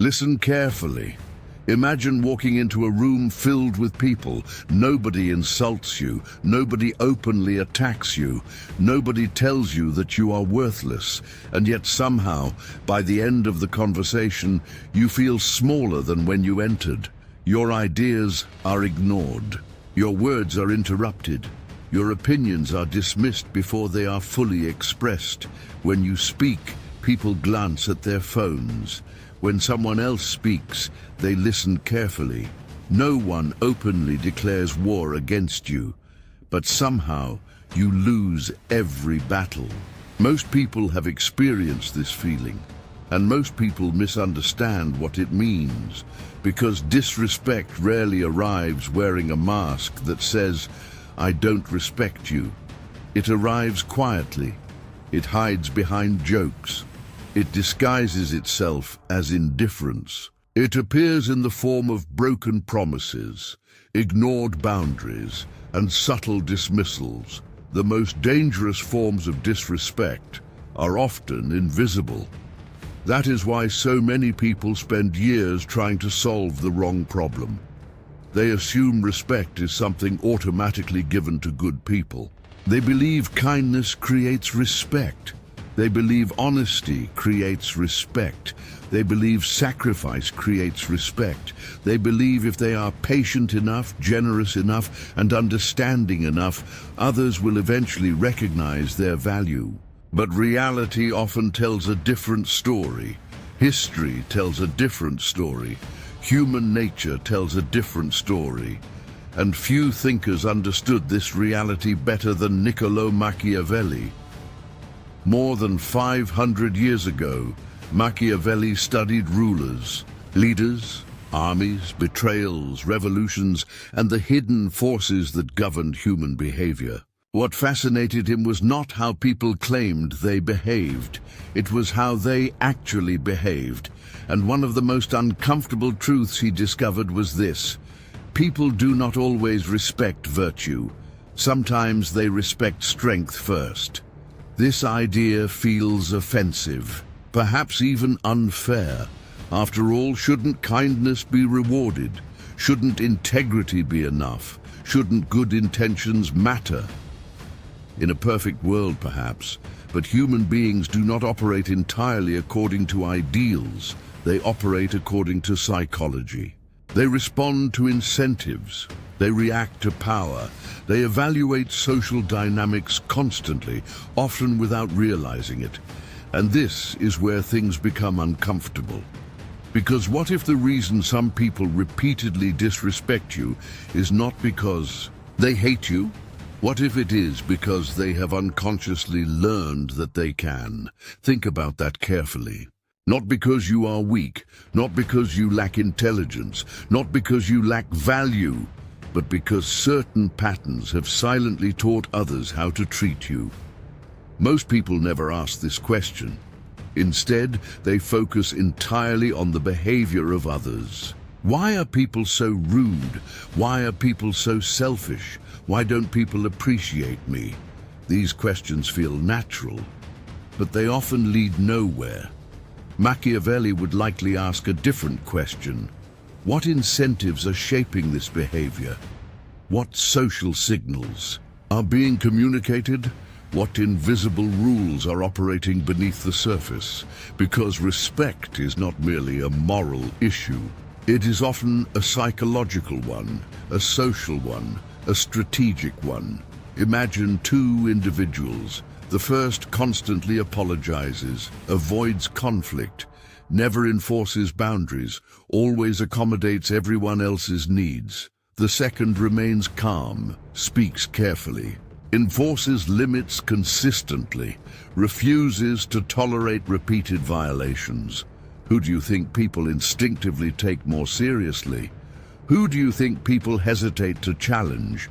Listen carefully. Imagine walking into a room filled with people. Nobody insults you. Nobody openly attacks you. Nobody tells you that you are worthless. And yet somehow, by the end of the conversation, you feel smaller than when you entered. Your ideas are ignored. Your words are interrupted. Your opinions are dismissed before they are fully expressed. When you speak, people glance at their phones. When someone else speaks, they listen carefully. No one openly declares war against you, but somehow you lose every battle. Most people have experienced this feeling, and most people misunderstand what it means, because disrespect rarely arrives wearing a mask that says, "I don't respect you." It arrives quietly. It hides behind jokes. It disguises itself as indifference. It appears in the form of broken promises, ignored boundaries, and subtle dismissals. The most dangerous forms of disrespect are often invisible. That is why so many people spend years trying to solve the wrong problem. They assume respect is something automatically given to good people. They believe kindness creates respect. They believe honesty creates respect. They believe sacrifice creates respect. They believe if they are patient enough, generous enough, and understanding enough, others will eventually recognize their value. But reality often tells a different story. History tells a different story. Human nature tells a different story. And few thinkers understood this reality better than Niccolò Machiavelli. More than 500 years ago, Machiavelli studied rulers, leaders, armies, betrayals, revolutions, and the hidden forces that governed human behavior. What fascinated him was not how people claimed they behaved. It was how they actually behaved. And one of the most uncomfortable truths he discovered was this: people do not always respect virtue. Sometimes they respect strength first. This idea feels offensive, perhaps even unfair. After all, shouldn't kindness be rewarded? Shouldn't integrity be enough? Shouldn't good intentions matter? In a perfect world, perhaps, but human beings do not operate entirely according to ideals. They operate according to psychology. They respond to incentives. They react to power. They evaluate social dynamics constantly, often without realizing it. And this is where things become uncomfortable. Because what if the reason some people repeatedly disrespect you is not because they hate you? What if it is because they have unconsciously learned that they can? Think about that carefully. Not because you are weak, not because you lack intelligence, not because you lack value, but because certain patterns have silently taught others how to treat you. Most people never ask this question. Instead, they focus entirely on the behavior of others. Why are people so rude? Why are people so selfish? Why don't people appreciate me? These questions feel natural, but they often lead nowhere. Machiavelli would likely ask a different question. What incentives are shaping this behavior? What social signals are being communicated? What invisible rules are operating beneath the surface? Because respect is not merely a moral issue. It is often a psychological one, a social one, a strategic one. Imagine two individuals. The first constantly apologizes, avoids conflict, never enforces boundaries, always accommodates everyone else's needs. The second remains calm, speaks carefully, enforces limits consistently, refuses to tolerate repeated violations. Who do you think people instinctively take more seriously? Who do you think people hesitate to challenge?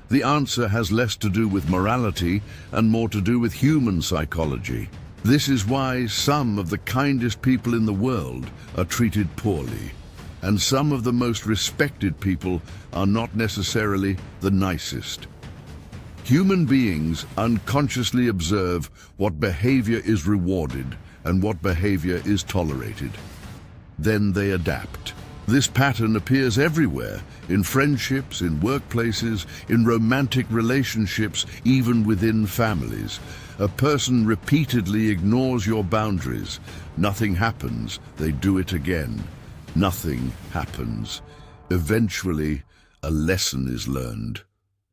The answer has less to do with morality and more to do with human psychology. This is why some of the kindest people in the world are treated poorly, and some of the most respected people are not necessarily the nicest. Human beings unconsciously observe what behavior is rewarded and what behavior is tolerated. then they adapt. This pattern appears everywhere, in friendships, in workplaces, in romantic relationships, even within families. A person repeatedly ignores your boundaries. Nothing happens, they do it again. Nothing happens. Eventually, a lesson is learned.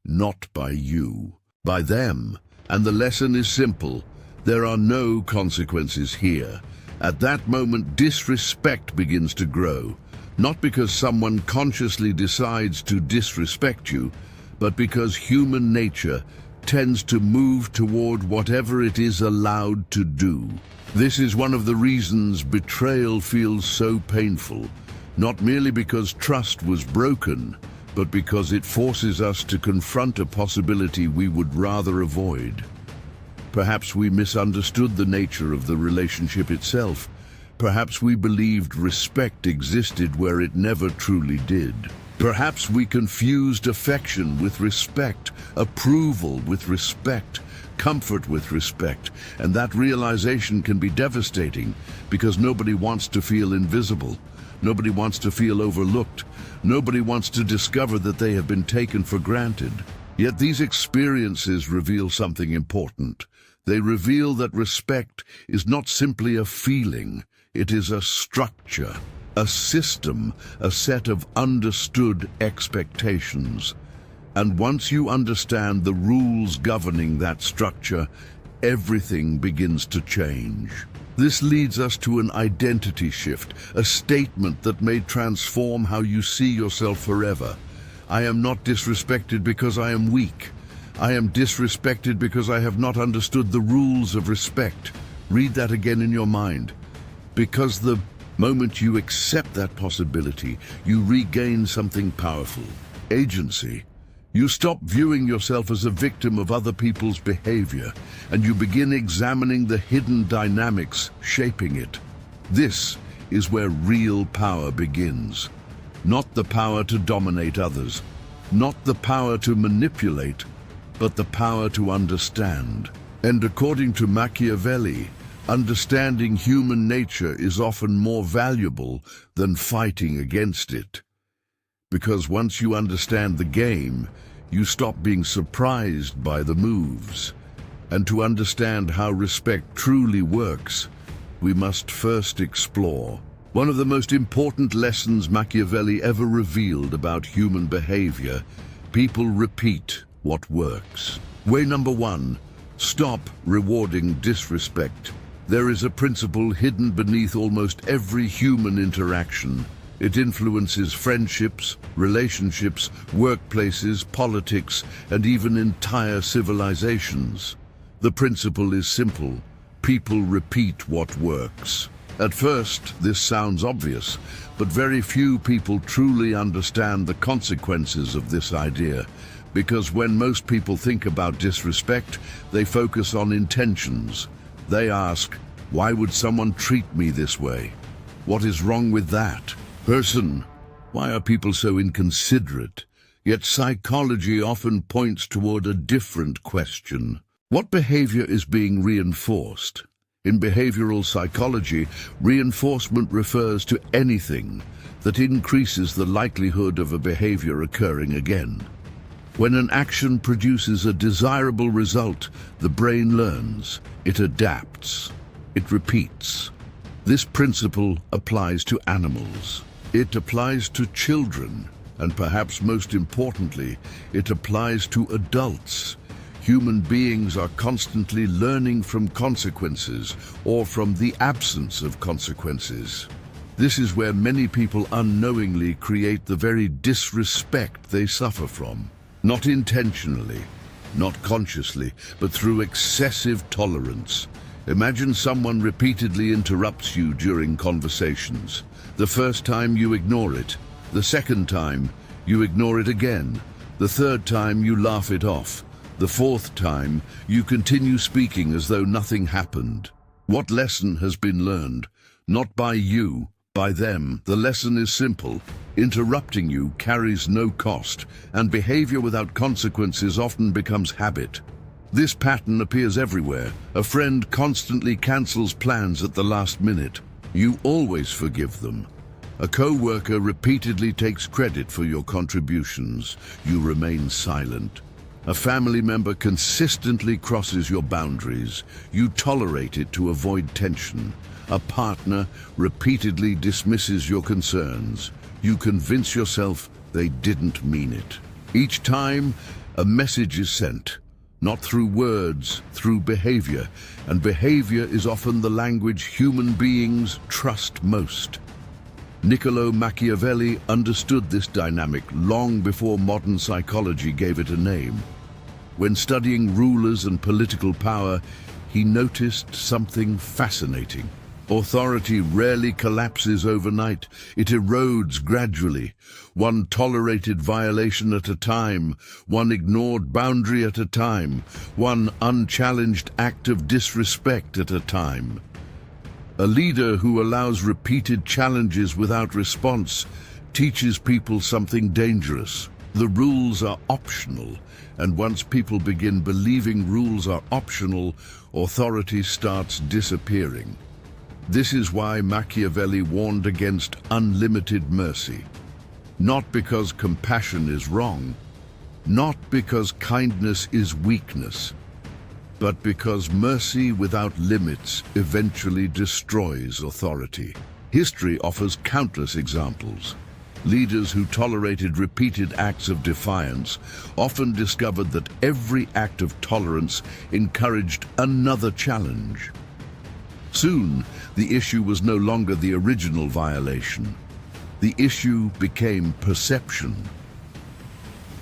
Not by you, by them. And the lesson is simple. There are no consequences here. At that moment, disrespect begins to grow. Not because someone consciously decides to disrespect you, but because human nature tends to move toward whatever it is allowed to do. This is one of the reasons betrayal feels so painful, not merely because trust was broken, but because it forces us to confront a possibility we would rather avoid. Perhaps we misunderstood the nature of the relationship itself. Perhaps we believed respect existed where it never truly did. Perhaps we confused affection with respect, approval with respect, comfort with respect, and that realization can be devastating because nobody wants to feel invisible. Nobody wants to feel overlooked. Nobody wants to discover that they have been taken for granted. Yet these experiences reveal something important. They reveal that respect is not simply a feeling. It is a structure, a system, a set of understood expectations. And once you understand the rules governing that structure, everything begins to change. This leads us to an identity shift, a statement that may transform how you see yourself forever. I am not disrespected because I am weak. I am disrespected because I have not understood the rules of respect. Read that again in your mind. Because the moment you accept that possibility, you regain something powerful: agency. You stop viewing yourself as a victim of other people's behavior, and you begin examining the hidden dynamics shaping it. This is where real power begins. Not the power to dominate others, not the power to manipulate, but the power to understand. And according to Machiavelli, understanding human nature is often more valuable than fighting against it. Because once you understand the game, you stop being surprised by the moves. And to understand how respect truly works, we must first explore one of the most important lessons Machiavelli ever revealed about human behavior. People repeat what works. Way number 1, stop rewarding disrespect. There is a principle hidden beneath almost every human interaction. It influences friendships, relationships, workplaces, politics, and even entire civilizations. The principle is simple. People repeat what works. At first, this sounds obvious, but very few people truly understand the consequences of this idea. Because when most people think about disrespect, they focus on intentions. They ask, why would someone treat me this way? What is wrong with that person? Why are people so inconsiderate? Yet psychology often points toward a different question. What behavior is being reinforced? In behavioral psychology, reinforcement refers to anything that increases the likelihood of a behavior occurring again. When an action produces a desirable result, the brain learns, it adapts, it repeats. This principle applies to animals. It applies to children, and perhaps most importantly, it applies to adults. Human beings are constantly learning from consequences or from the absence of consequences. This is where many people unknowingly create the very disrespect they suffer from. Not intentionally, not consciously, but through excessive tolerance. Imagine someone repeatedly interrupts you during conversations. The first time you ignore it. The second time you ignore it again. The third time you laugh it off. The fourth time you continue speaking as though nothing happened. What lesson has been learned? Not by you, by them. The lesson is simple. Interrupting you carries no cost, and behavior without consequences often becomes habit. This pattern appears everywhere. A friend constantly cancels plans at the last minute. You always forgive them. A co-worker repeatedly takes credit for your contributions. You remain silent. A family member consistently crosses your boundaries. You tolerate it to avoid tension. A partner repeatedly dismisses your concerns. You convince yourself they didn't mean it. Each time, a message is sent, not through words, through behavior, and behavior is often the language human beings trust most. Niccolò Machiavelli understood this dynamic long before modern psychology gave it a name. When studying rulers and political power, he noticed something fascinating. Authority rarely collapses overnight. It erodes gradually, one tolerated violation at a time, one ignored boundary at a time, one unchallenged act of disrespect at a time. A leader who allows repeated challenges without response teaches people something dangerous. The rules are optional, and once people begin believing rules are optional, authority starts disappearing. This is why Machiavelli warned against unlimited mercy. Not because compassion is wrong, not because kindness is weakness, but because mercy without limits eventually destroys authority. History offers countless examples. Leaders who tolerated repeated acts of defiance often discovered that every act of tolerance encouraged another challenge. Soon, the issue was no longer the original violation. The issue became perception.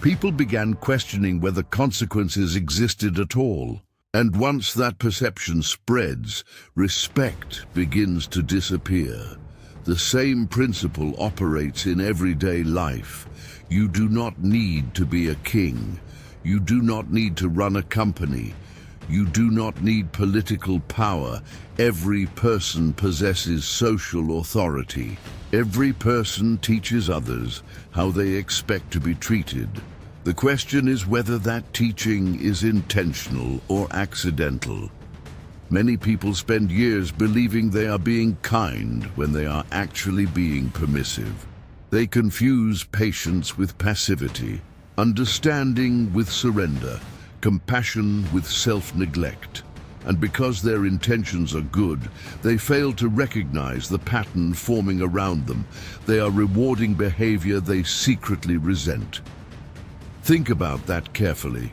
People began questioning whether consequences existed at all. And once that perception spreads, respect begins to disappear. The same principle operates in everyday life. You do not need to be a king. You do not need to run a company. You do not need political power. Every person possesses social authority. Every person teaches others how they expect to be treated. The question is whether that teaching is intentional or accidental. Many people spend years believing they are being kind when they are actually being permissive. They confuse patience with passivity, understanding with surrender, compassion with self-neglect. And because their intentions are good, they fail to recognize the pattern forming around them. They are rewarding behavior they secretly resent. Think about that carefully.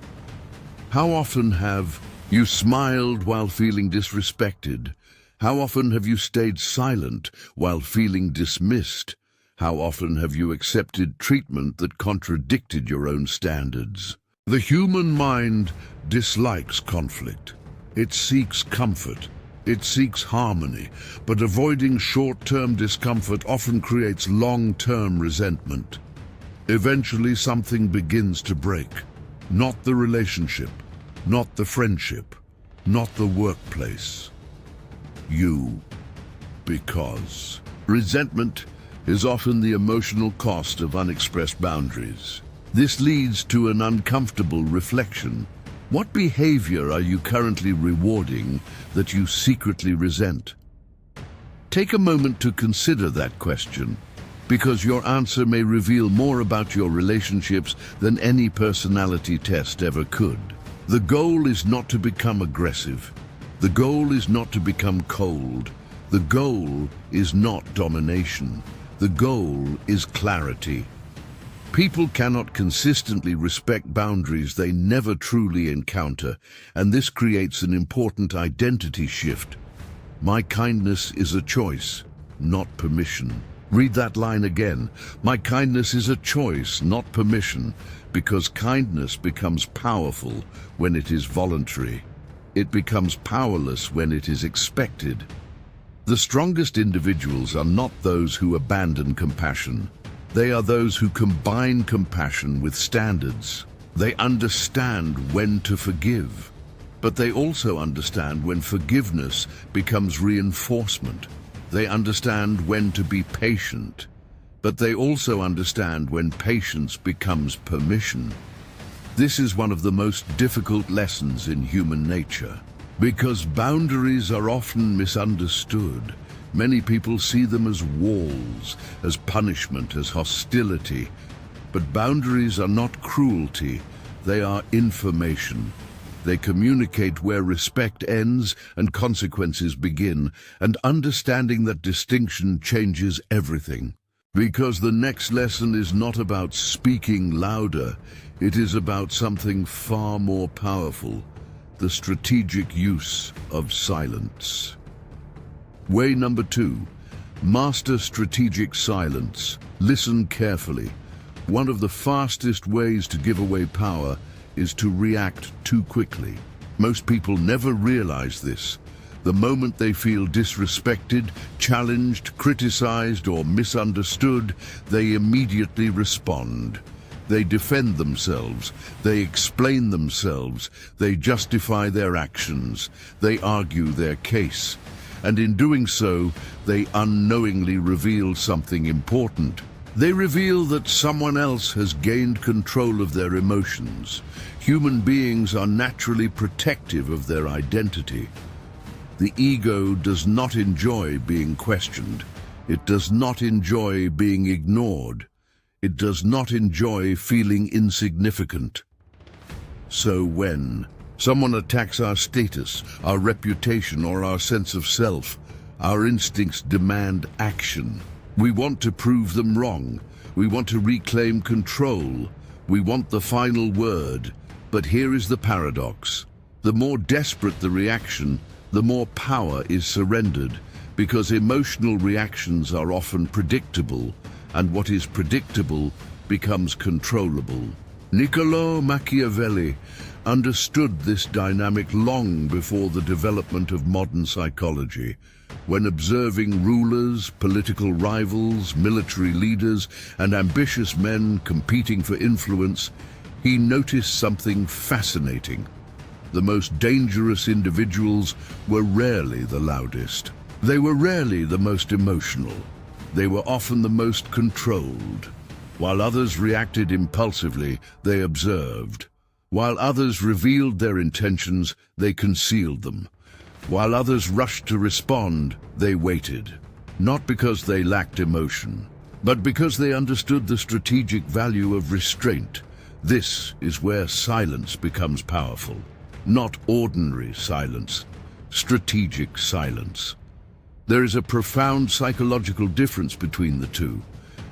How often have you smiled while feeling disrespected? How often have you stayed silent while feeling dismissed? How often have you accepted treatment that contradicted your own standards? The human mind dislikes conflict. It seeks comfort. It seeks harmony, but avoiding short-term discomfort often creates long-term resentment. Eventually, something begins to break. Not the relationship, not the friendship, not the workplace. You. Because resentment is often the emotional cost of unexpressed boundaries. This leads to an uncomfortable reflection. What behavior are you currently rewarding that you secretly resent? Take a moment to consider that question, because your answer may reveal more about your relationships than any personality test ever could. The goal is not to become aggressive. The goal is not to become cold. The goal is not domination. The goal is clarity. People cannot consistently respect boundaries they never truly encounter, and this creates an important identity shift. My kindness is a choice, not permission. Read that line again. My kindness is a choice, not permission, because kindness becomes powerful when it is voluntary. It becomes powerless when it is expected. The strongest individuals are not those who abandon compassion. They are those who combine compassion with standards. They understand when to forgive, but they also understand when forgiveness becomes reinforcement. They understand when to be patient, but they also understand when patience becomes permission. This is one of the most difficult lessons in human nature, because boundaries are often misunderstood. Many people see them as walls, as punishment, as hostility. But boundaries are not cruelty, they are information. They communicate where respect ends and consequences begin, and understanding that distinction changes everything. Because the next lesson is not about speaking louder, it is about something far more powerful, the strategic use of silence. Way number 2, master strategic silence. Listen carefully. One of the fastest ways to give away power is to react too quickly. Most people never realize this. The moment they feel disrespected, challenged, criticized, or misunderstood, they immediately respond. They defend themselves, they explain themselves, they justify their actions, they argue their case. And in doing so, they unknowingly reveal something important. They reveal that someone else has gained control of their emotions. Human beings are naturally protective of their identity. The ego does not enjoy being questioned. It does not enjoy being ignored. It does not enjoy feeling insignificant. So when someone attacks our status, our reputation, or our sense of self, our instincts demand action. We want to prove them wrong. We want to reclaim control. We want the final word. But here is the paradox. The more desperate the reaction, the more power is surrendered, because emotional reactions are often predictable, and what is predictable becomes controllable. Niccolò Machiavelli understood this dynamic long before the development of modern psychology. When observing rulers, political rivals, military leaders, and ambitious men competing for influence, he noticed something fascinating. The most dangerous individuals were rarely the loudest. They were rarely the most emotional. They were often the most controlled. While others reacted impulsively, they observed. While others revealed their intentions, they concealed them. While others rushed to respond, they waited. Not because they lacked emotion, but because they understood the strategic value of restraint. This is where silence becomes powerful. Not ordinary silence, strategic silence. There is a profound psychological difference between the two.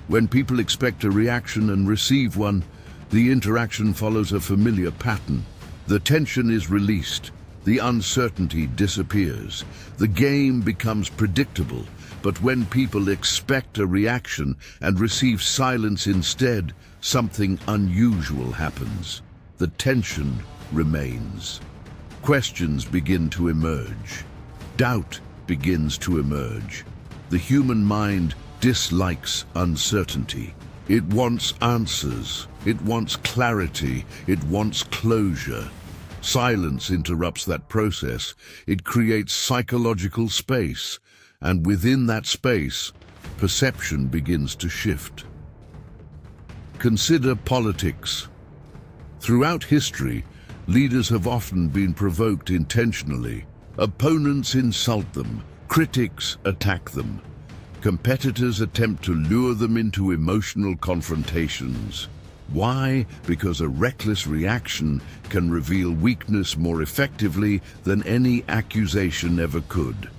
When people expect a reaction and receive one, the interaction follows a familiar pattern. The tension is released, the uncertainty disappears, the game becomes predictable. But when people expect a reaction and receive silence instead, something unusual happens. The tension remains. Questions begin to emerge. Doubt begins to emerge. The human mind dislikes uncertainty. It wants answers. It wants clarity. It wants closure. Silence interrupts that process. It creates psychological space, and within that space, perception begins to shift. Consider politics. Throughout history, leaders have often been provoked intentionally. Opponents insult them, critics attack them. Competitors attempt to lure them into emotional confrontations. Why? Because a reckless reaction can reveal weakness more effectively than any accusation ever could.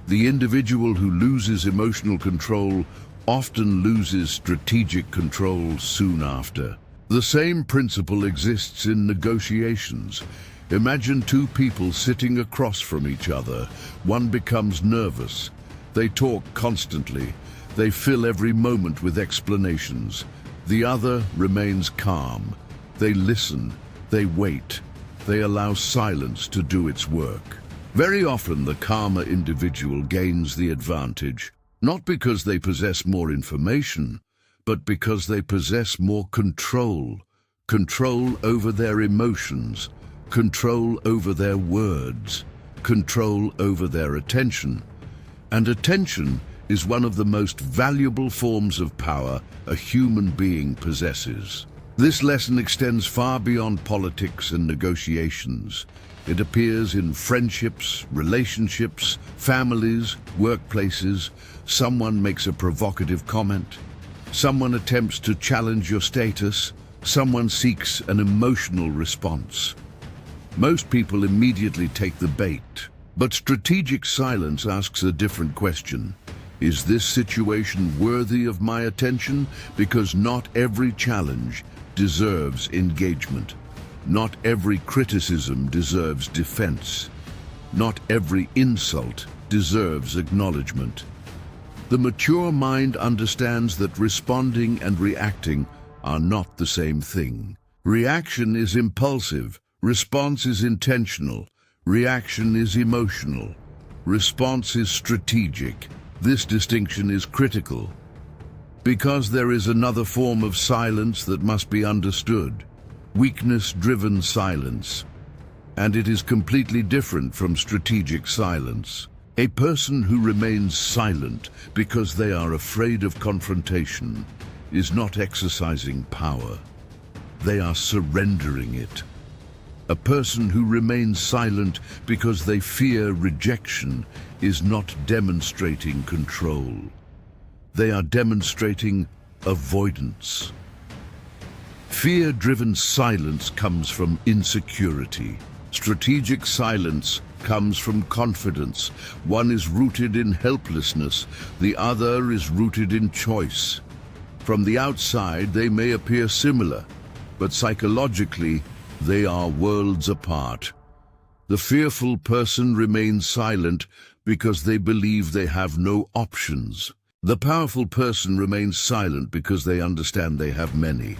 The individual who loses emotional control often loses strategic control soon after. The same principle exists in negotiations. Imagine two people sitting across from each other. One becomes nervous. They talk constantly. They fill every moment with explanations. The other remains calm. They listen. They wait. They allow silence to do its work. Very often, the calmer individual gains the advantage, not because they possess more information, but because they possess more control. Control over their emotions, control over their words, control over their attention. And attention is one of the most valuable forms of power a human being possesses. This lesson extends far beyond politics and negotiations. It appears in friendships, relationships, families, workplaces. Someone makes a provocative comment. Someone attempts to challenge your status. Someone seeks an emotional response. Most people immediately take the bait. But strategic silence asks a different question. Is this situation worthy of my attention? Because not every challenge deserves engagement. Not every criticism deserves defense. Not every insult deserves acknowledgement. The mature mind understands that responding and reacting are not the same thing. Reaction is impulsive. Response is intentional. Reaction is emotional. Response is strategic. This distinction is critical because there is another form of silence that must be understood. Weakness-driven silence. And it is completely different from strategic silence. A person who remains silent because they are afraid of confrontation is not exercising power. They are surrendering it. A person who remains silent because they fear rejection is not demonstrating control. They are demonstrating avoidance. Fear-driven silence comes from insecurity. Strategic silence comes from confidence. One is rooted in helplessness, the other is rooted in choice. From the outside, they may appear similar, but psychologically, they are worlds apart. The fearful person remains silent because they believe they have no options. The powerful person remains silent because they understand they have many.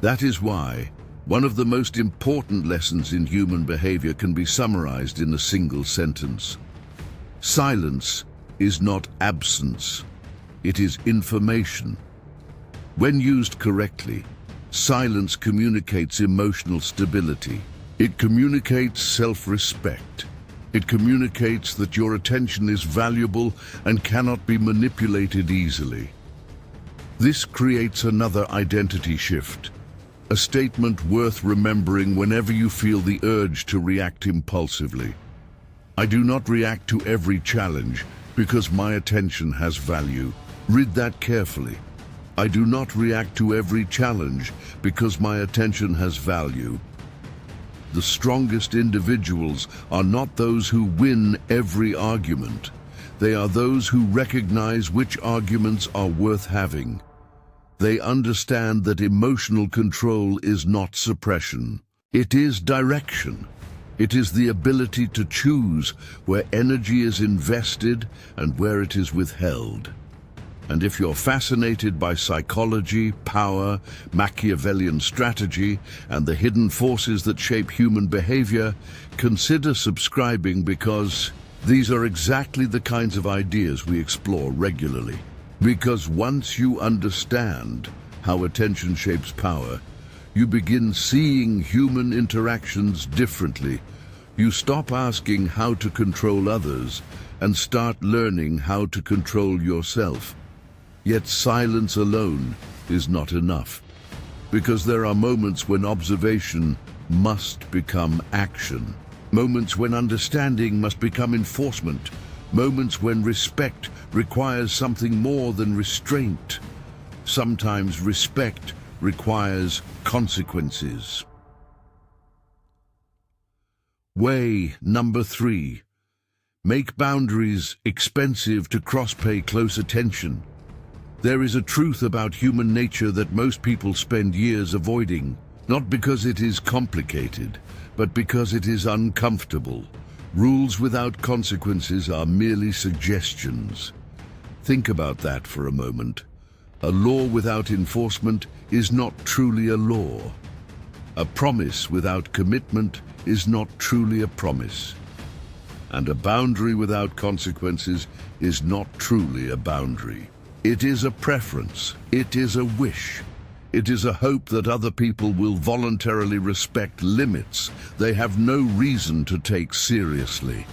That is why one of the most important lessons in human behavior can be summarized in a single sentence. Silence is not absence. It is information. When used correctly, silence communicates emotional stability. It communicates self-respect. It communicates that your attention is valuable and cannot be manipulated easily. This creates another identity shift, a statement worth remembering whenever you feel the urge to react impulsively. I do not react to every challenge because my attention has value. Read that carefully. I do not react to every challenge because my attention has value. The strongest individuals are not those who win every argument. They are those who recognize which arguments are worth having. They understand that emotional control is not suppression. It is direction. It is the ability to choose where energy is invested and where it is withheld. And if you're fascinated by psychology, power, Machiavellian strategy, and the hidden forces that shape human behavior, consider subscribing because these are exactly the kinds of ideas we explore regularly. Because once you understand how attention shapes power, you begin seeing human interactions differently. You stop asking how to control others and start learning how to control yourself. Yet silence alone is not enough, because there are moments when observation must become action, moments when understanding must become enforcement, moments when respect requires something more than restraint. Sometimes respect requires consequences. Way number 3. Make boundaries expensive to cross-pay close attention. There is a truth about human nature that most people spend years avoiding, not because it is complicated, but because it is uncomfortable. Rules without consequences are merely suggestions. Think about that for a moment. A law without enforcement is not truly a law. A promise without commitment is not truly a promise. And a boundary without consequences is not truly a boundary. It is a preference. It is a wish. It is a hope that other people will voluntarily respect limits they have no reason to take seriously.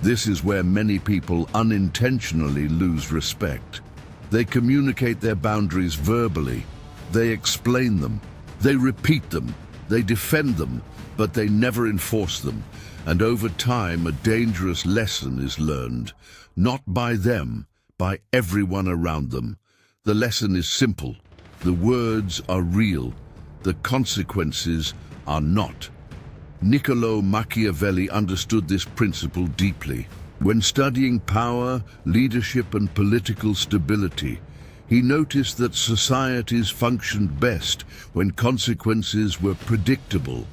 This is where many people unintentionally lose respect. They communicate their boundaries verbally. They explain them. They repeat them, they defend them, but they never enforce them. And over time, a dangerous lesson is learned, not by them, by everyone around them. The lesson is simple. The words are real. The consequences are not. Niccolò Machiavelli understood this principle deeply. When studying power, leadership, and political stability, he noticed that societies functioned best when consequences were predictable,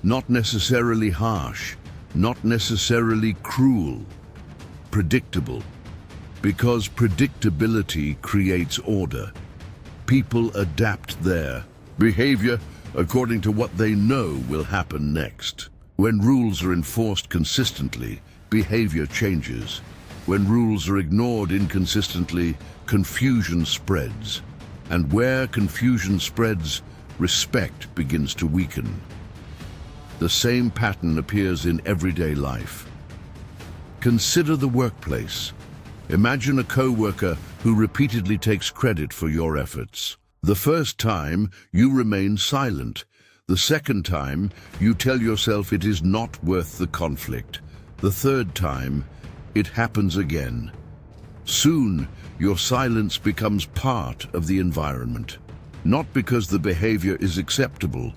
not necessarily harsh, not necessarily cruel. Predictable. Because predictability creates order. People adapt their behavior according to what they know will happen next. When rules are enforced consistently, behavior changes. When rules are ignored inconsistently, confusion spreads. And where confusion spreads, respect begins to weaken. The same pattern appears in everyday life. Consider the workplace. Imagine a co-worker who repeatedly takes credit for your efforts. The first time, you remain silent. The second time, you tell yourself it is not worth the conflict. The third time, it happens again. Soon, your silence becomes part of the environment. Not because the behavior is acceptable,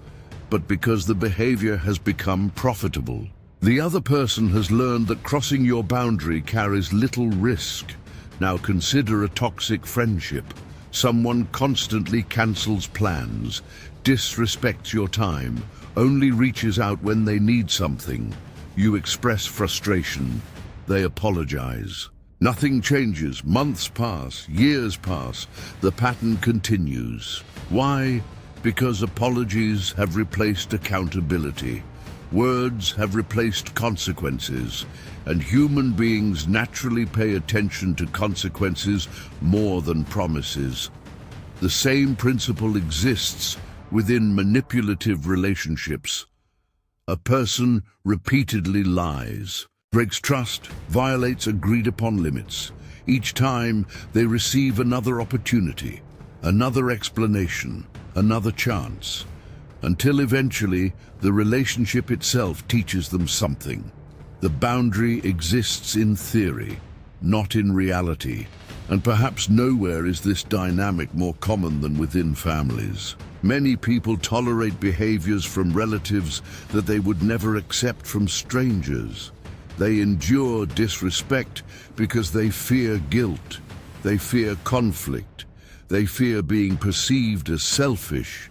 but because the behavior has become profitable. The other person has learned that crossing your boundary carries little risk. Now consider a toxic friendship. Someone constantly cancels plans, disrespects your time, only reaches out when they need something. You express frustration. They apologize. Nothing changes. Months pass, years pass. The pattern continues. Why? Because apologies have replaced accountability. Words have replaced consequences, and human beings naturally pay attention to consequences more than promises. The same principle exists within manipulative relationships. A person repeatedly lies, breaks trust, violates agreed-upon limits. Each time they receive another opportunity, another explanation, another chance, until eventually the relationship itself teaches them something. The boundary exists in theory, not in reality, and perhaps nowhere is this dynamic more common than within families. Many people tolerate behaviors from relatives that they would never accept from strangers. They endure disrespect because they fear guilt, they fear conflict, they fear being perceived as selfish.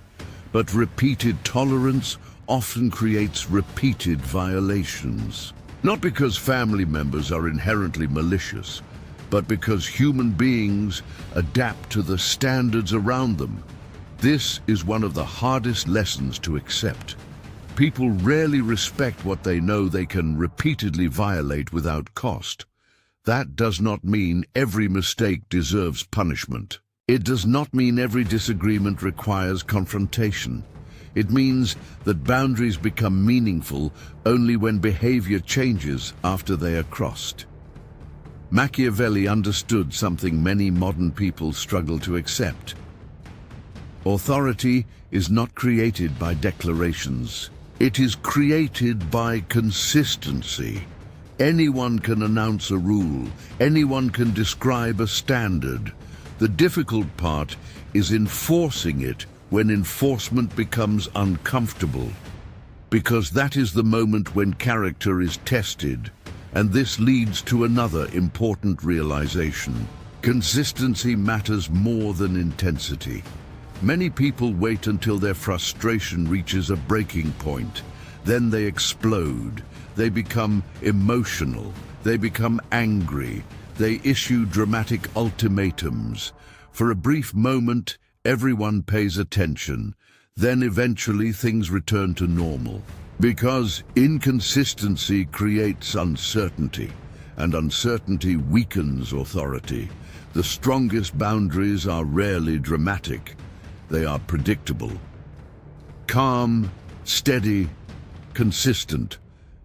But repeated tolerance often creates repeated violations. Not because family members are inherently malicious, but because human beings adapt to the standards around them. This is one of the hardest lessons to accept. People rarely respect what they know they can repeatedly violate without cost. That does not mean every mistake deserves punishment. It does not mean every disagreement requires confrontation. It means that boundaries become meaningful only when behavior changes after they are crossed. Machiavelli understood something many modern people struggle to accept. Authority is not created by declarations. It is created by consistency. Anyone can announce a rule. Anyone can describe a standard. The difficult part is enforcing it when enforcement becomes uncomfortable, because that is the moment when character is tested, and this leads to another important realization. Consistency matters more than intensity. Many people wait until their frustration reaches a breaking point. Then they explode. They become emotional. They become angry. They issue dramatic ultimatums. For a brief moment, everyone pays attention. Then eventually things return to normal. Because inconsistency creates uncertainty, and uncertainty weakens authority. The strongest boundaries are rarely dramatic. They are predictable. Calm, steady, consistent.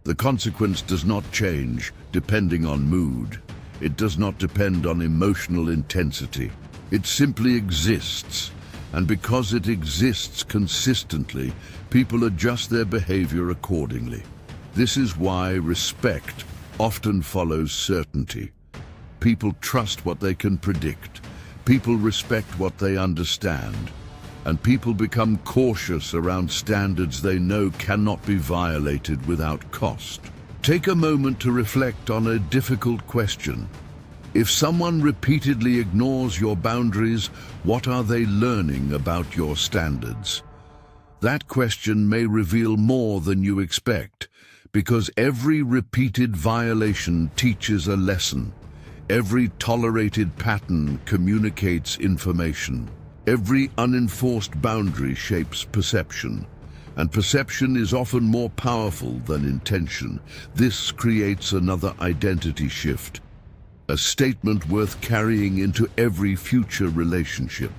The consequence does not change depending on mood. It does not depend on emotional intensity. It simply exists. And because it exists consistently, people adjust their behavior accordingly. This is why respect often follows certainty. People trust what they can predict. People respect what they understand. And people become cautious around standards they know cannot be violated without cost. Take a moment to reflect on a difficult question. If someone repeatedly ignores your boundaries, what are they learning about your standards? That question may reveal more than you expect, because every repeated violation teaches a lesson. Every tolerated pattern communicates information. Every unenforced boundary shapes perception, and perception is often more powerful than intention. This creates another identity shift, a statement worth carrying into every future relationship.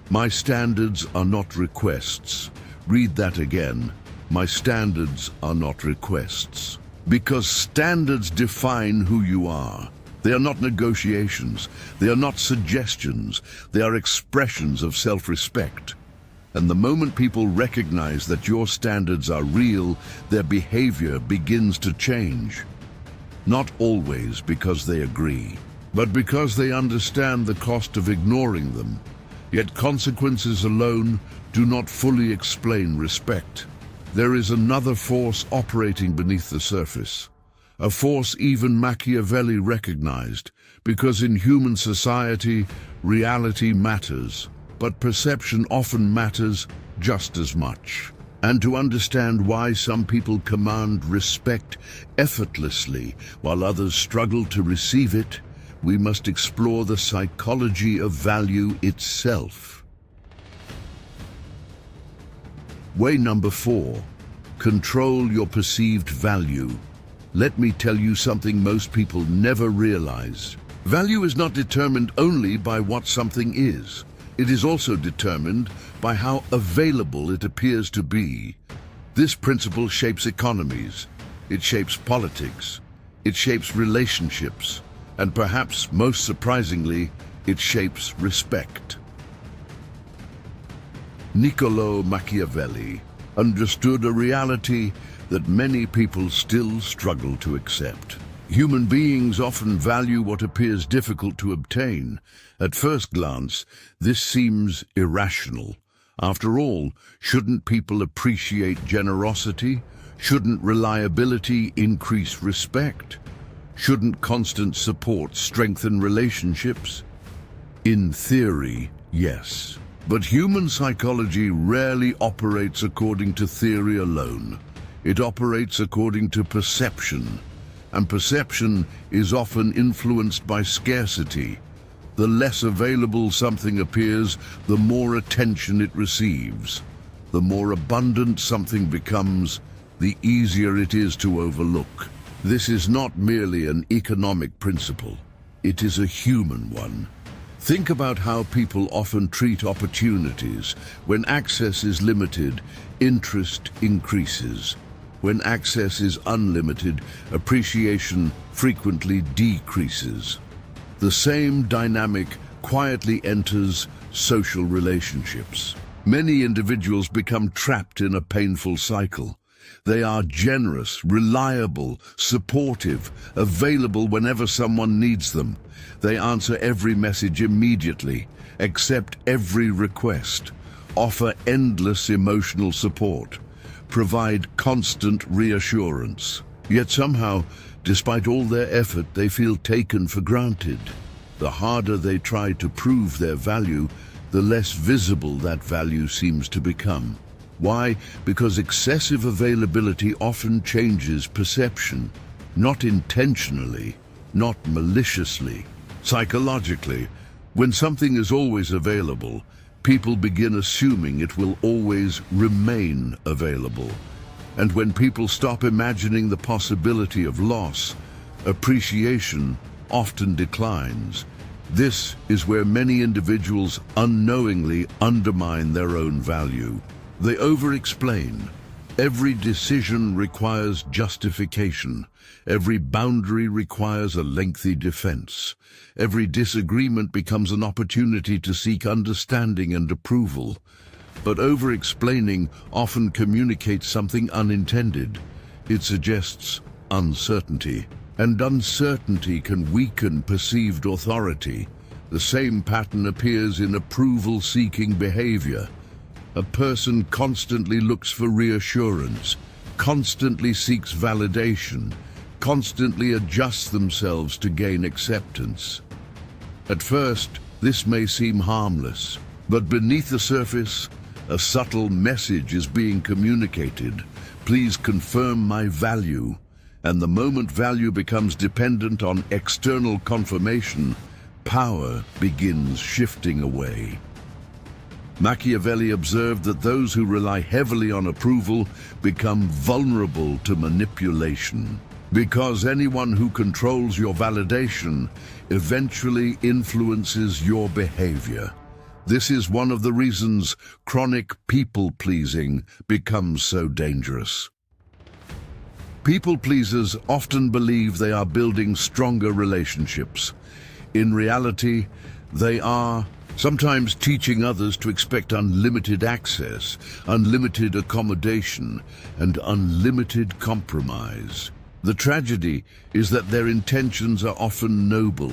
My standards are not requests. Read that again. My standards are not requests. Because standards define who you are. They are not negotiations. They are not suggestions. They are expressions of self-respect. And the moment people recognize that your standards are real, their behavior begins to change. Not always because they agree, but because they understand the cost of ignoring them. Yet consequences alone do not fully explain respect. There is another force operating beneath the surface, a force even Machiavelli recognized, because in human society, reality matters, but perception often matters just as much. And to understand why some people command respect effortlessly while others struggle to receive it, we must explore the psychology of value itself. Way number 4, control your perceived value. Let me tell you something most people never realize. Value is not determined only by what something is. It is also determined by how available it appears to be. This principle shapes economies, it shapes politics, it shapes relationships, and perhaps most surprisingly, it shapes respect. Niccolò Machiavelli understood a reality that many people still struggle to accept. Human beings often value what appears difficult to obtain. At first glance, this seems irrational. After all, shouldn't people appreciate generosity? Shouldn't reliability increase respect? Shouldn't constant support strengthen relationships? In theory, yes. But human psychology rarely operates according to theory alone. It operates according to perception. And perception is often influenced by scarcity. The less available something appears, the more attention it receives. The more abundant something becomes, the easier it is to overlook. This is not merely an economic principle. It is a human one. Think about how people often treat opportunities. When access is limited, interest increases. When access is unlimited, appreciation frequently decreases. The same dynamic quietly enters social relationships. Many individuals become trapped in a painful cycle. They are generous, reliable, supportive, available whenever someone needs them. They answer every message immediately, accept every request, offer endless emotional support, provide constant reassurance. Yet somehow, despite all their effort, they feel taken for granted. The harder they try to prove their value, the less visible that value seems to become. Why? Because excessive availability often changes perception, not intentionally, not maliciously. Psychologically, when something is always available, people begin assuming it will always remain available. And when people stop imagining the possibility of loss, appreciation often declines. This is where many individuals unknowingly undermine their own value. They over-explain, Every decision requires justification. Every boundary requires a lengthy defense. Every disagreement becomes an opportunity to seek understanding and approval. But over-explaining often communicates something unintended. It suggests uncertainty, and uncertainty can weaken perceived authority. The same pattern appears in approval-seeking behavior. A person constantly looks for reassurance, constantly seeks validation, constantly adjusts themselves to gain acceptance. At first, this may seem harmless, but beneath the surface, a subtle message is being communicated. Please confirm my value. And the moment value becomes dependent on external confirmation, power begins shifting away. Machiavelli observed that those who rely heavily on approval become vulnerable to manipulation, because anyone who controls your validation eventually influences your behavior. This is one of the reasons chronic people-pleasing becomes so dangerous. People-pleasers often believe they are building stronger relationships. In reality, they are sometimes teaching others to expect unlimited access, unlimited accommodation, and unlimited compromise. The tragedy is that their intentions are often noble.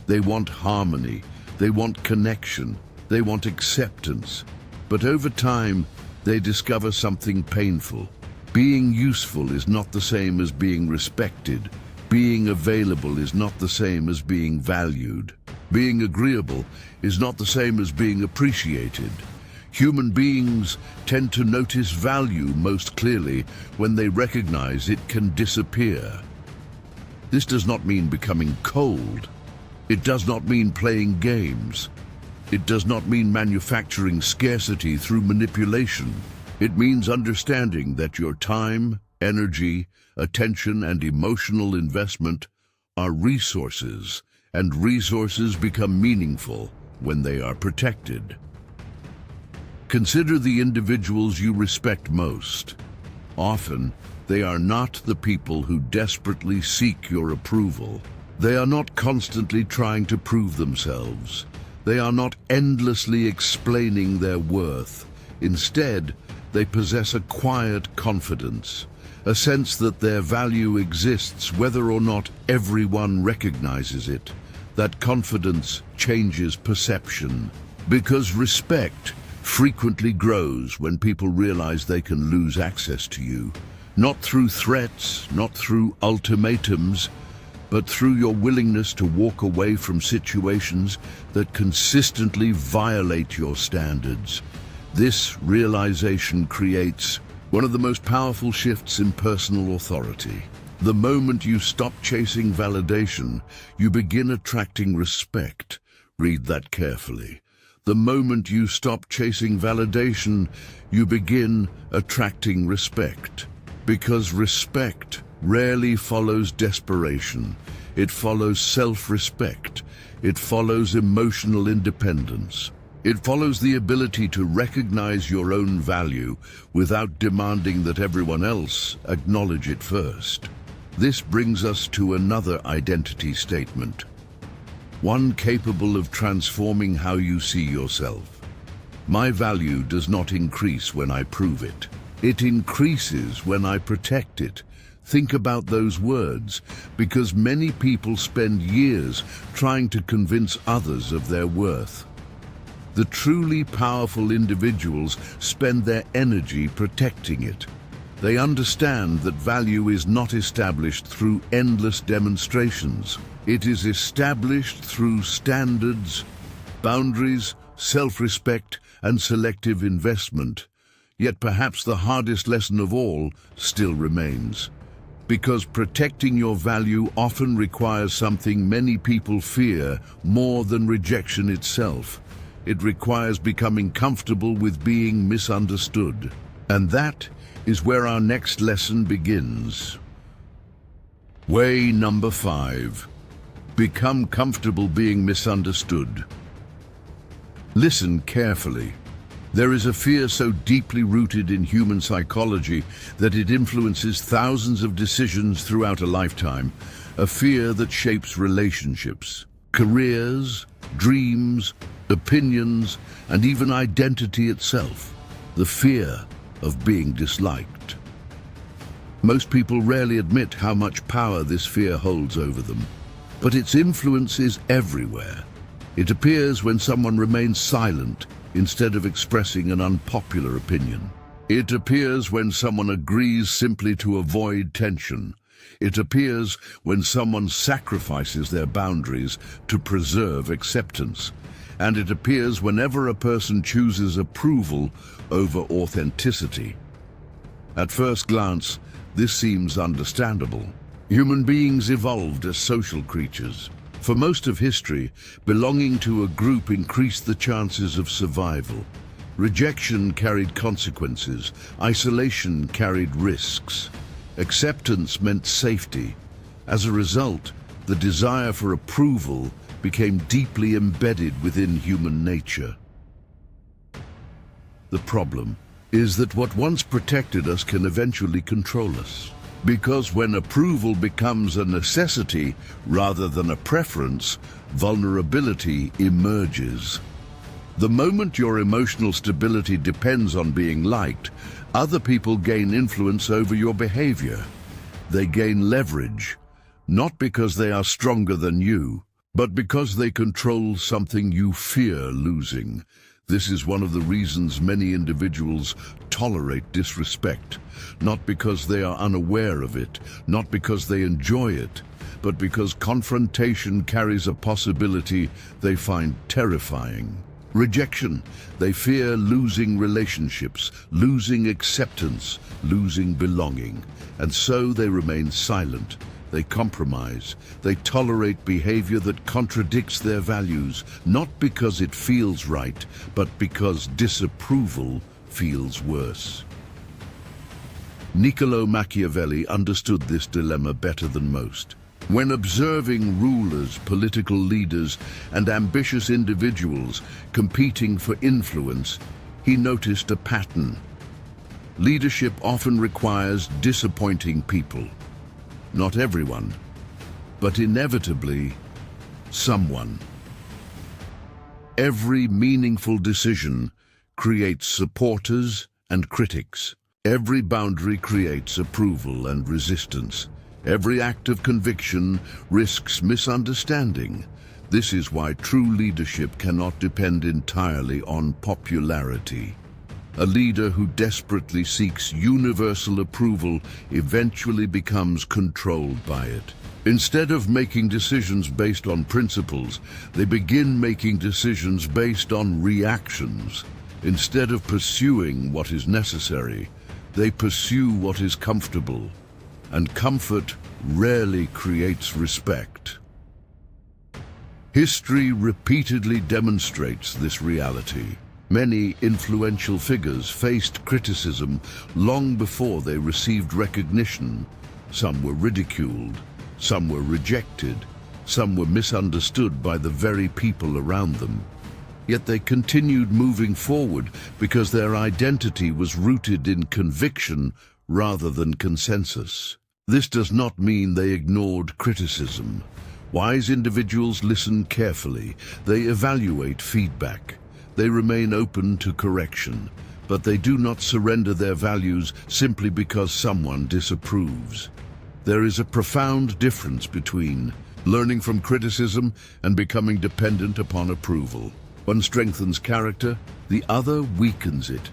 They want harmony, they want connection, they want acceptance. But over time, they discover something painful. Being useful is not the same as being respected. Being available is not the same as being valued. Being agreeable is not the same as being appreciated. Human beings tend to notice value most clearly when they recognize it can disappear. This does not mean becoming cold. It does not mean playing games. It does not mean manufacturing scarcity through manipulation. It means understanding that your time, energy, attention, and emotional investment are resources, and resources become meaningful when they are protected. Consider the individuals you respect most. Often, they are not the people who desperately seek your approval. They are not constantly trying to prove themselves. They are not endlessly explaining their worth. Instead, they possess a quiet confidence, a sense that their value exists whether or not everyone recognizes it. That confidence changes perception, because respect frequently grows when people realize they can lose access to you, not through threats, not through ultimatums, but through your willingness to walk away from situations that consistently violate your standards. This realization creates one of the most powerful shifts in personal authority. The moment you stop chasing validation, you begin attracting respect. Read that carefully. The moment you stop chasing validation, you begin attracting respect. Because respect rarely follows desperation. It follows self-respect. It follows emotional independence. It follows the ability to recognize your own value without demanding that everyone else acknowledge it first. This brings us to another identity statement, one capable of transforming how you see yourself. My value does not increase when I prove it. It increases when I protect it. Think about those words, because many people spend years trying to convince others of their worth. The truly powerful individuals spend their energy protecting it. They understand that value is not established through endless demonstrations. It is established through standards, boundaries, self-respect, and selective investment. Yet perhaps the hardest lesson of all still remains. Because protecting your value often requires something many people fear more than rejection itself. It requires becoming comfortable with being misunderstood. And that is where our next lesson begins. Way number 5. Become comfortable being misunderstood. Listen carefully. There is a fear so deeply rooted in human psychology that it influences thousands of decisions throughout a lifetime, a fear that shapes relationships, careers, dreams, opinions, and even identity itself, the fear of being disliked. Most people rarely admit how much power this fear holds over them, but its influence is everywhere. It appears when someone remains silent instead of expressing an unpopular opinion. It appears when someone agrees simply to avoid tension. It appears when someone sacrifices their boundaries to preserve acceptance. And it appears whenever a person chooses approval over authenticity. At first glance, this seems understandable. Human beings evolved as social creatures. For most of history, belonging to a group increased the chances of survival. Rejection carried consequences. Isolation carried risks. Acceptance meant safety. As a result, the desire for approval became deeply embedded within human nature. The problem is that what once protected us can eventually control us. Because when approval becomes a necessity rather than a preference, vulnerability emerges. The moment your emotional stability depends on being liked, other people gain influence over your behavior. They gain leverage, not because they are stronger than you, but because they control something you fear losing. This is one of the reasons many individuals tolerate disrespect, not because they are unaware of it, not because they enjoy it, but because confrontation carries a possibility they find terrifying. Rejection. They fear losing relationships, losing acceptance, losing belonging, and so they remain silent. They compromise. They tolerate behavior that contradicts their values, not because it feels right, but because disapproval feels worse. Niccolò Machiavelli understood this dilemma better than most. When observing rulers, political leaders, and ambitious individuals competing for influence, he noticed a pattern. Leadership often requires disappointing people. Not everyone, but inevitably, someone. Every meaningful decision creates supporters and critics. Every boundary creates approval and resistance. Every act of conviction risks misunderstanding. This is why true leadership cannot depend entirely on popularity. A leader who desperately seeks universal approval eventually becomes controlled by it. Instead of making decisions based on principles, they begin making decisions based on reactions. Instead of pursuing what is necessary, they pursue what is comfortable. And comfort rarely creates respect. History repeatedly demonstrates this reality. Many influential figures faced criticism long before they received recognition. Some were ridiculed, some were rejected, some were misunderstood by the very people around them. Yet they continued moving forward because their identity was rooted in conviction rather than consensus. This does not mean they ignored criticism. Wise individuals listen carefully. They evaluate feedback. They remain open to correction, but they do not surrender their values simply because someone disapproves. There is a profound difference between learning from criticism and becoming dependent upon approval. One strengthens character, the other weakens it.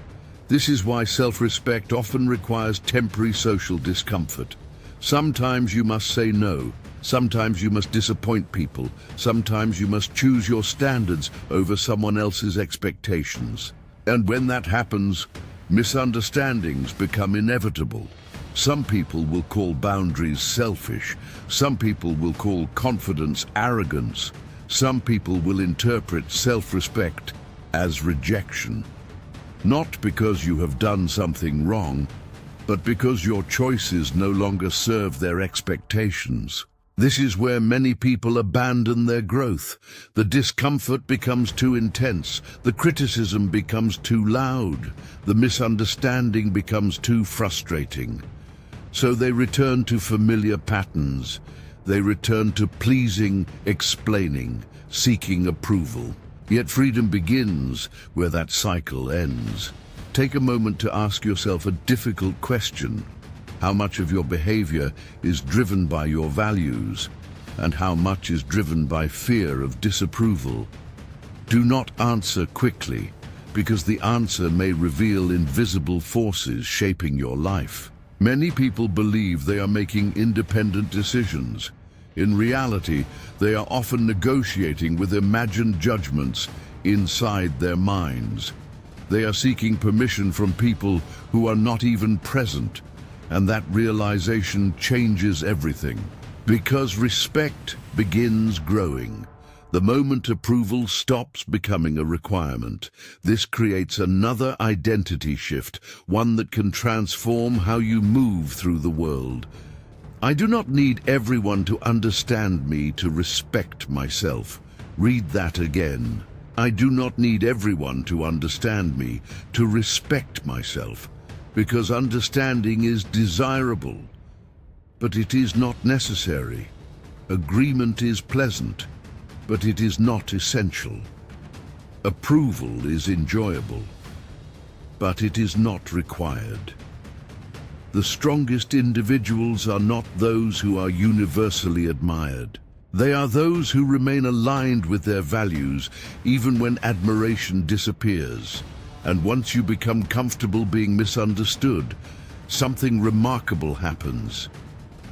This is why self-respect often requires temporary social discomfort. Sometimes you must say no. Sometimes you must disappoint people. Sometimes you must choose your standards over someone else's expectations. And when that happens, misunderstandings become inevitable. Some people will call boundaries selfish. Some people will call confidence arrogance. Some people will interpret self-respect as rejection. Not because you have done something wrong, but because your choices no longer serve their expectations. This is where many people abandon their growth. The discomfort becomes too intense, the criticism becomes too loud, the misunderstanding becomes too frustrating. So they return to familiar patterns. They return to pleasing, explaining, seeking approval. Yet freedom begins where that cycle ends. Take a moment to ask yourself a difficult question. How much of your behavior is driven by your values, and how much is driven by fear of disapproval? Do not answer quickly, because the answer may reveal invisible forces shaping your life. Many people believe they are making independent decisions. In reality, they are often negotiating with imagined judgments inside their minds. They are seeking permission from people who are not even present, and that realization changes everything. Because respect begins growing, the moment approval stops becoming a requirement, this creates another identity shift, one that can transform how you move through the world. I do not need everyone to understand me to respect myself. Read that again. I do not need everyone to understand me to respect myself, because understanding is desirable, but it is not necessary. Agreement is pleasant, but it is not essential. Approval is enjoyable, but it is not required. The strongest individuals are not those who are universally admired. They are those who remain aligned with their values even when admiration disappears. And once you become comfortable being misunderstood, something remarkable happens.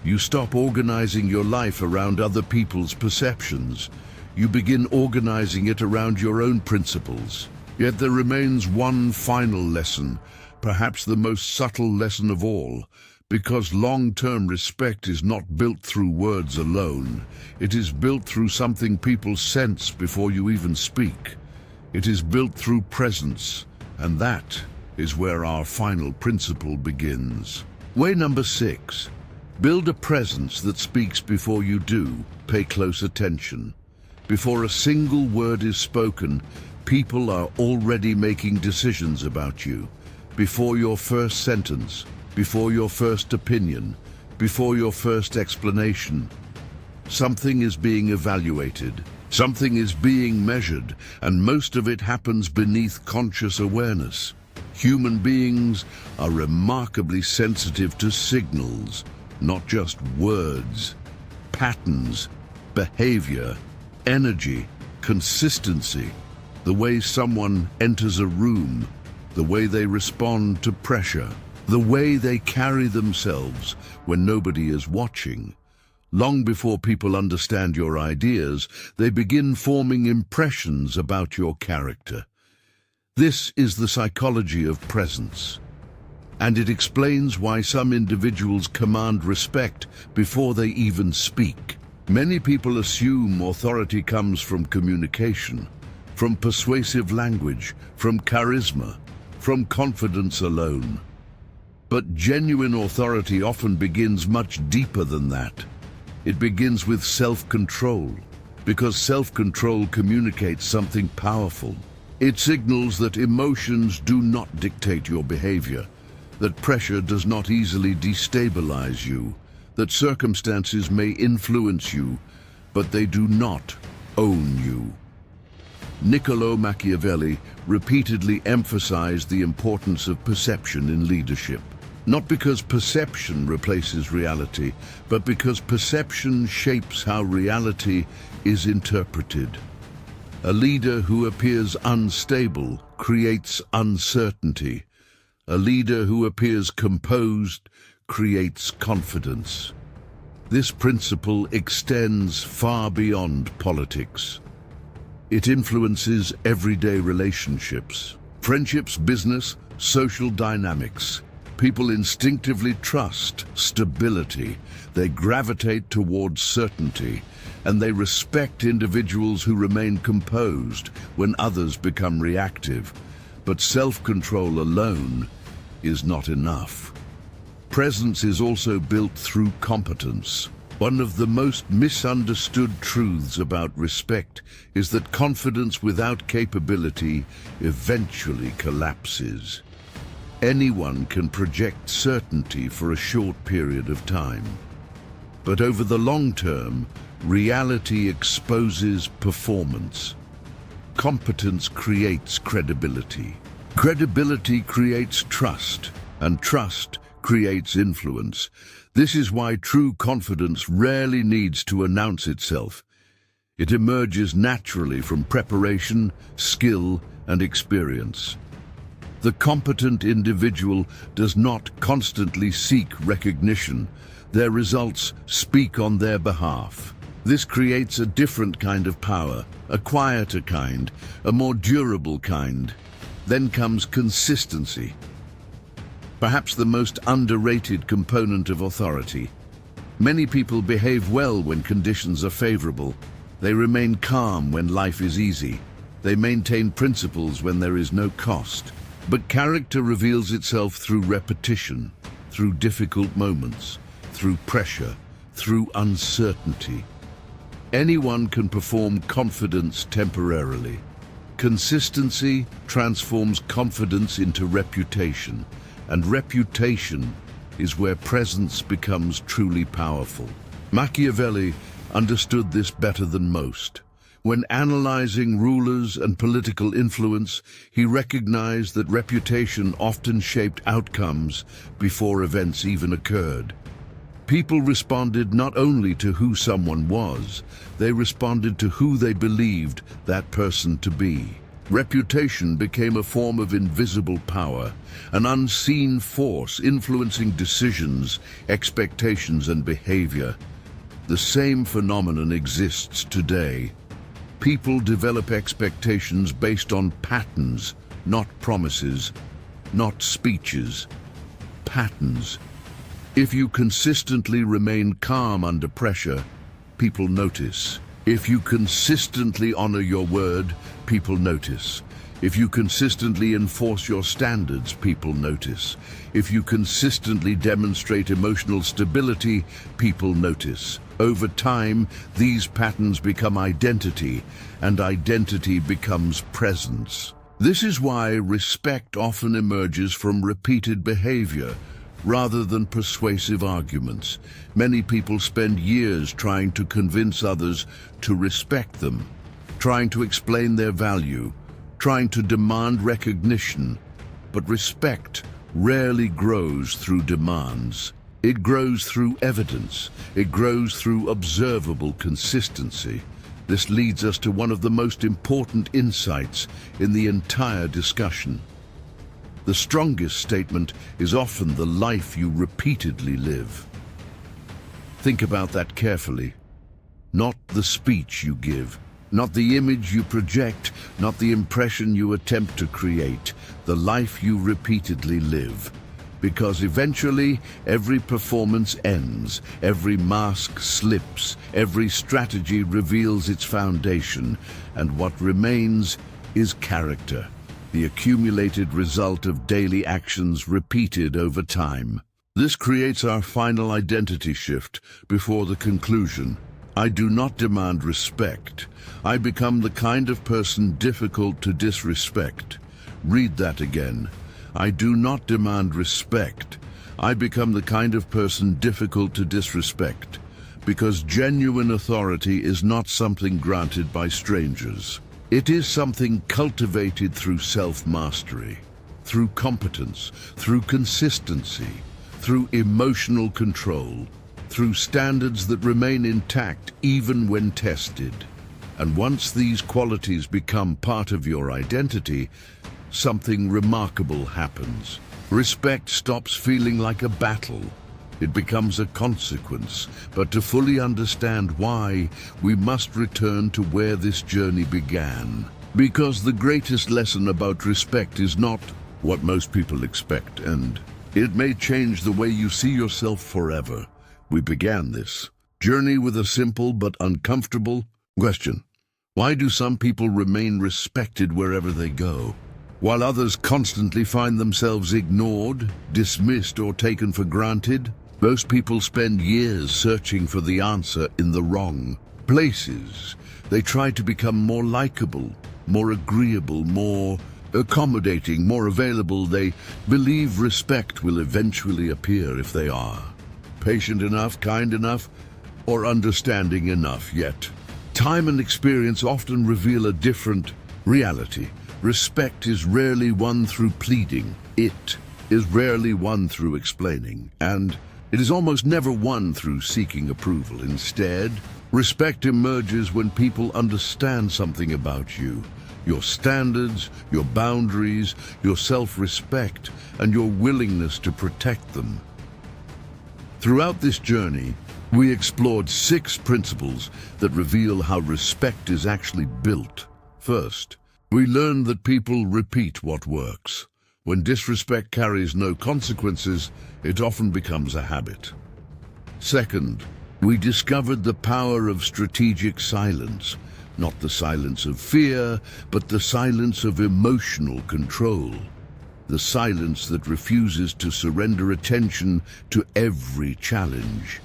You stop organizing your life around other people's perceptions. You begin organizing it around your own principles. Yet there remains one final lesson, perhaps the most subtle lesson of all. Because long-term respect is not built through words alone. It is built through something people sense before you even speak. It is built through presence, and that is where our final principle begins. Way number 6. Build a presence that speaks before you do. Pay close attention. Before a single word is spoken, people are already making decisions about you. Before your first sentence, before your first opinion, before your first explanation, something is being evaluated, something is being measured, and most of it happens beneath conscious awareness. Human beings are remarkably sensitive to signals, not just words, patterns, behavior, energy, consistency, the way someone enters a room, the way they respond to pressure, the way they carry themselves when nobody is watching. Long before people understand your ideas, they begin forming impressions about your character. This is the psychology of presence, and it explains why some individuals command respect before they even speak. Many people assume authority comes from communication, from persuasive language, from charisma, from confidence alone. But genuine authority often begins much deeper than that. It begins with self-control, because self-control communicates something powerful. It signals that emotions do not dictate your behavior, that pressure does not easily destabilize you, that circumstances may influence you, but they do not own you. Niccolò Machiavelli repeatedly emphasized the importance of perception in leadership. Not because perception replaces reality, but because perception shapes how reality is interpreted. A leader who appears unstable creates uncertainty. A leader who appears composed creates confidence. This principle extends far beyond politics. It influences everyday relationships, friendships, business, social dynamics. People instinctively trust stability. They gravitate towards certainty, and they respect individuals who remain composed when others become reactive. But self-control alone is not enough. Presence is also built through competence. One of the most misunderstood truths about respect is that confidence without capability eventually collapses. Anyone can project certainty for a short period of time. But over the long term, reality exposes performance. Competence creates credibility. Credibility creates trust, and trust creates influence. This is why true confidence rarely needs to announce itself. It emerges naturally from preparation, skill, and experience. The competent individual does not constantly seek recognition. Their results speak on their behalf. This creates a different kind of power, a quieter kind, a more durable kind. Then comes consistency. Perhaps the most underrated component of authority. Many people behave well when conditions are favorable. They remain calm when life is easy. They maintain principles when there is no cost. But character reveals itself through repetition, through difficult moments, through pressure, through uncertainty. Anyone can perform confidence temporarily. Consistency transforms confidence into reputation. And reputation is where presence becomes truly powerful. Machiavelli understood this better than most. When analyzing rulers and political influence, he recognized that reputation often shaped outcomes before events even occurred. People responded not only to who someone was, they responded to who they believed that person to be. Reputation became a form of invisible power, an unseen force influencing decisions, expectations, and behavior. The same phenomenon exists today. People develop expectations based on patterns, not promises, not speeches. Patterns. If you consistently remain calm under pressure, people notice. If you consistently honor your word, people notice. If you consistently enforce your standards, people notice. If you consistently demonstrate emotional stability, people notice. Over time, these patterns become identity, and identity becomes presence. This is why respect often emerges from repeated behavior, rather than persuasive arguments. Many people spend years trying to convince others to respect them, trying to explain their value, trying to demand recognition. But respect rarely grows through demands. It grows through evidence. It grows through observable consistency. This leads us to one of the most important insights in the entire discussion. The strongest statement is often the life you repeatedly live. Think about that carefully. Not the speech you give, not the image you project, not the impression you attempt to create, the life you repeatedly live. Because eventually, every performance ends, every mask slips, every strategy reveals its foundation, and what remains is character. The accumulated result of daily actions repeated over time. This creates our final identity shift before the conclusion. I do not demand respect. I become the kind of person difficult to disrespect. Read that again. I do not demand respect. I become the kind of person difficult to disrespect. Because genuine authority is not something granted by strangers. It is something cultivated through self-mastery, through competence, through consistency, through emotional control, through standards that remain intact even when tested. And once these qualities become part of your identity, something remarkable happens. Respect stops feeling like a battle. It becomes a consequence, but to fully understand why, we must return to where this journey began. Because the greatest lesson about respect is not what most people expect, and it may change the way you see yourself forever. We began this journey with a simple but uncomfortable question. Why do some people remain respected wherever they go, while others constantly find themselves ignored, dismissed, or taken for granted? Most people spend years searching for the answer in the wrong places. They try to become more likable, more agreeable, more accommodating, more available. They believe respect will eventually appear if they are patient enough, kind enough, or understanding enough. Yet, time and experience often reveal a different reality. Respect is rarely won through pleading. It is rarely won through explaining. And it is almost never won through seeking approval. Instead, respect emerges when people understand something about you, your standards, your boundaries, your self-respect, and your willingness to protect them. Throughout this journey, we explored 6 principles that reveal how respect is actually built. First, we learned that people repeat what works. When disrespect carries no consequences, it often becomes a habit. Second, we discovered the power of strategic silence, not the silence of fear, but the silence of emotional control. The silence that refuses to surrender attention to every challenge.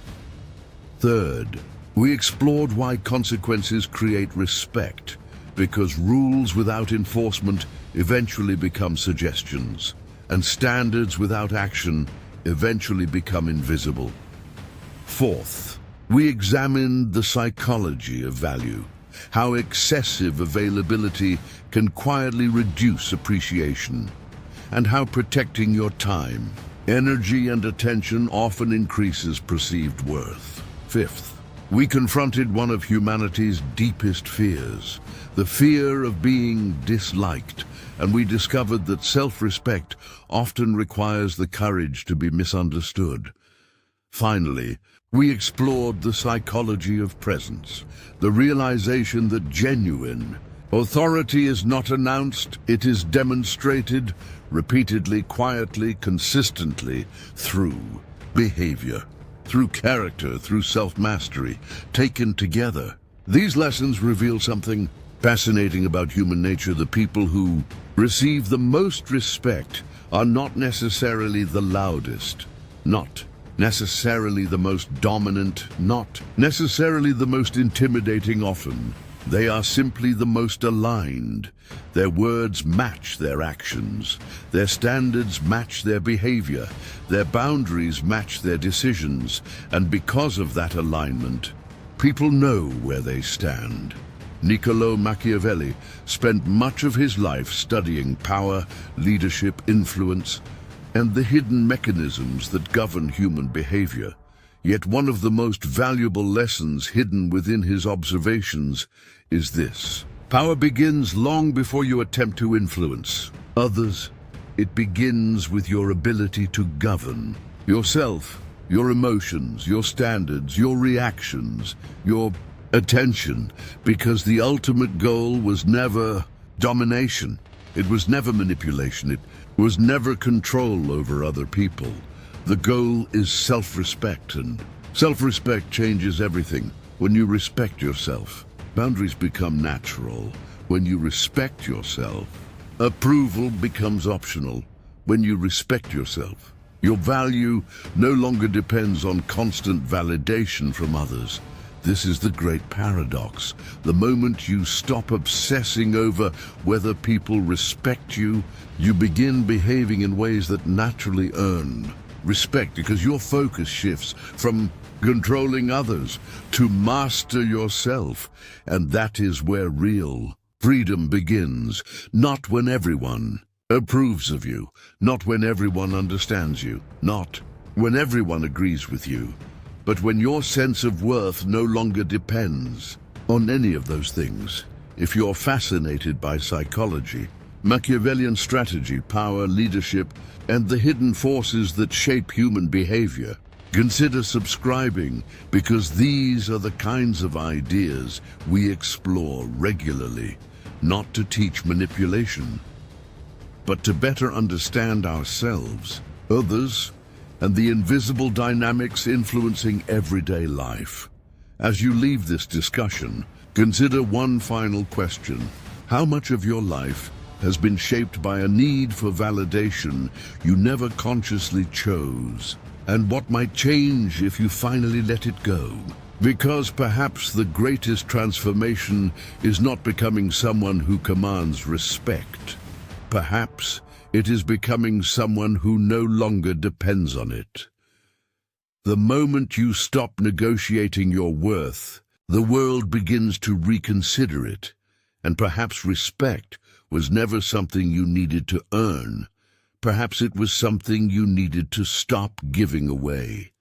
Third, we explored why consequences create respect, because rules without enforcement eventually become suggestions, and standards without action eventually become invisible. Fourth, we examined the psychology of value, how excessive availability can quietly reduce appreciation, and how protecting your time, energy, and attention often increases perceived worth. Fifth, we confronted one of humanity's deepest fears, the fear of being disliked, and we discovered that self-respect often requires the courage to be misunderstood. Finally, we explored the psychology of presence, the realization that genuine authority is not announced, it is demonstrated repeatedly, quietly, consistently, through behavior, through character, through self-mastery, taken together. These lessons reveal something fascinating about human nature. The people who receive the most respect are not necessarily the loudest, not necessarily the most dominant, not necessarily the most intimidating. Often, they are simply the most aligned. Their words match their actions. Their standards match their behavior. Their boundaries match their decisions. And because of that alignment, people know where they stand. Niccolò Machiavelli spent much of his life studying power, leadership, influence, and the hidden mechanisms that govern human behavior. Yet one of the most valuable lessons hidden within his observations is this: power begins long before you attempt to influence others. It begins with your ability to govern yourself, your emotions, your standards, your reactions, your attention, because the ultimate goal was never domination. It was never manipulation. It was never control over other people. The goal is self-respect, and self-respect changes everything. When you respect yourself, boundaries become natural. When you respect yourself, approval becomes optional. When you respect yourself, your value no longer depends on constant validation from others. This is the great paradox. The moment you stop obsessing over whether people respect you, you begin behaving in ways that naturally earn respect, because your focus shifts from controlling others to master yourself. And that is where real freedom begins. Not when everyone approves of you, not when everyone understands you, not when everyone agrees with you, but when your sense of worth no longer depends on any of those things. If you're fascinated by psychology, Machiavellian strategy, power, leadership, and the hidden forces that shape human behavior, consider subscribing, because these are the kinds of ideas we explore regularly, not to teach manipulation, but to better understand ourselves, others, and the invisible dynamics influencing everyday life. As you leave this discussion, consider one final question. How much of your life has been shaped by a need for validation you never consciously chose? And what might change if you finally let it go? Because perhaps the greatest transformation is not becoming someone who commands respect. Perhaps it is becoming someone who no longer depends on it. The moment you stop negotiating your worth, the world begins to reconsider it, and perhaps respect was never something you needed to earn. Perhaps it was something you needed to stop giving away.